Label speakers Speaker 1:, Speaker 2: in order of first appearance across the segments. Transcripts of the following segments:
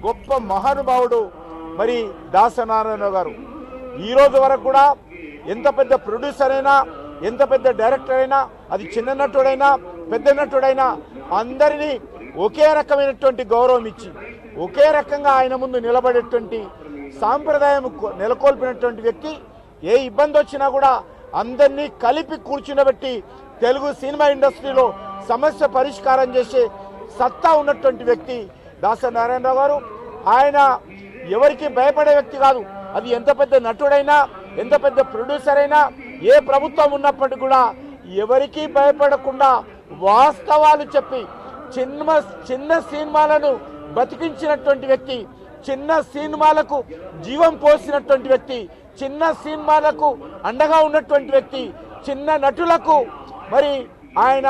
Speaker 1: గొప్ప మహానుభావుడు మరి దాసనారాయణరావు గారు. ఈ రోజు వరకు కూడా ఎంత పెద్ద ప్రొడ్యూసర్ అయినా, ఎంత పెద్ద డైరెక్టర్ అయినా, అది చిన్న నటుడైనా పెద్ద నటుడైనా అందరినీ ఒకే రకమైనటువంటి గౌరవం ఇచ్చి ఒకే రకంగా ఆయన ముందు నిలబడేటువంటి సాంప్రదాయం నెలకొల్పినటువంటి వ్యక్తి. ఏ ఇబ్బంది వచ్చినా కూడా అందరినీ కలిపి కూర్చుండబెట్టి తెలుగు సినిమా ఇండస్ట్రీలో సమస్య పరిష్కారం చేసే సత్తా ఉన్నటువంటి వ్యక్తి దాసనారాయణరావు గారు. ఆయన ఎవరికి భయపడే వ్యక్తి కాదు. అది ఎంత పెద్ద నటుడైనా, ఎంత పెద్ద ప్రొడ్యూసర్ అయినా, ఏ ప్రభుత్వం ఉన్నప్పటికీ కూడా ఎవరికి భయపడకుండా వాస్తవాలు చెప్పి చిన్న సినిమాలను బతికించినటువంటి వ్యక్తి, చిన్న సినిమాలకు జీవం పోసినటువంటి వ్యక్తి, చిన్న సినిమాలకు అండగా ఉన్నటువంటి వ్యక్తి, చిన్న నటులకు ఆయన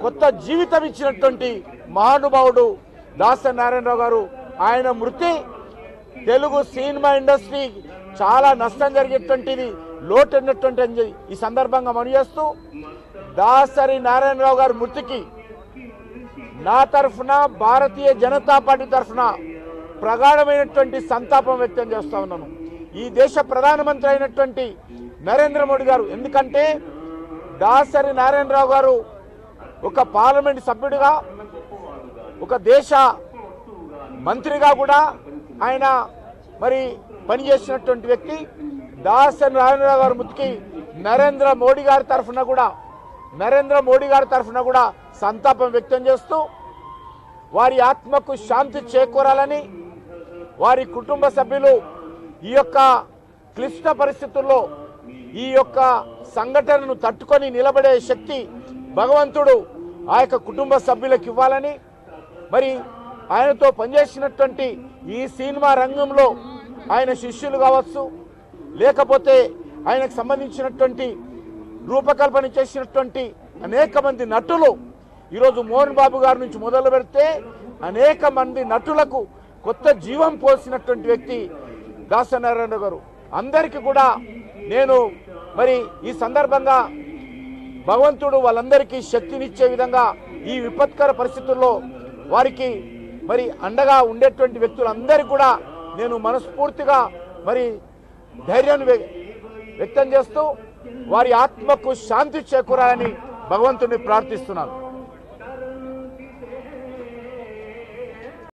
Speaker 1: కొత్త జీవితం ఇచ్చినటువంటి మహానుభావుడు దాసనారాయణరావు గారు. ఆయన మృతి తెలుగు సినిమా ఇండస్ట్రీ చాలా నష్టం జరిగేటువంటిది, లోటు ఉన్నటువంటి ఈ సందర్భంగా మనయేస్తూ దాసరి నారాయణరావు గారి మృతికి నా తరఫున, భారతీయ జనతా పార్టీ తరఫున ప్రగాఢమైనటువంటి సంతాపం వ్యక్తం చేస్తా ఉన్నాను. ఈ దేశ ప్రధానమంత్రి అయినటువంటి నరేంద్ర మోడీ గారు, ఎందుకంటే దాసరి నారాయణరావు గారు ఒక పార్లమెంట్ సభ్యుడిగా, ఒక దేశ మంత్రిగా కూడా ఆయన పనిచేసినటువంటి వ్యక్తి. దాసరి నారాయణరావు గారి మృతికి నరేంద్ర మోడీ గారి తరఫున కూడా సంతాపం వ్యక్తం చేస్తూ వారి ఆత్మకు శాంతి చేకూరాలని, వారి కుటుంబ సభ్యులు ఈ యొక్క క్లిష్ట పరిస్థితుల్లో ఈ యొక్క సంఘటనను తట్టుకొని నిలబడే శక్తి భగవంతుడు ఆ యొక్క కుటుంబ సభ్యులకు ఇవ్వాలని, ఆయనతో పనిచేసినటువంటి ఈ సినిమా రంగంలో ఆయన శిష్యులు కావచ్చు, లేకపోతే ఆయనకు సంబంధించినటువంటి రూపకల్పన చేసినటువంటి అనేక మంది నటులు, ఈరోజు మోహన్ బాబు గారి నుంచి మొదలు పెడితే అనేక మంది నటులకు కొత్త జీవం పోసినటువంటి వ్యక్తి దాసనారాయణరావు గారు. అందరికీ కూడా నేను ఈ సందర్భంగా భగవంతుడు వాళ్ళందరికీ శక్తినిచ్చే విధంగా ఈ విపత్కర పరిస్థితుల్లో వారికి అండగా ఉండేటువంటి వ్యక్తులందరికీ కూడా నేను మనస్ఫూర్తిగా ధైర్యాన్ని వ్యక్తం చేస్తూ వారి ఆత్మకు శాంతి చేకూరాలని భగవంతుడిని ప్రార్థిస్తున్నాను.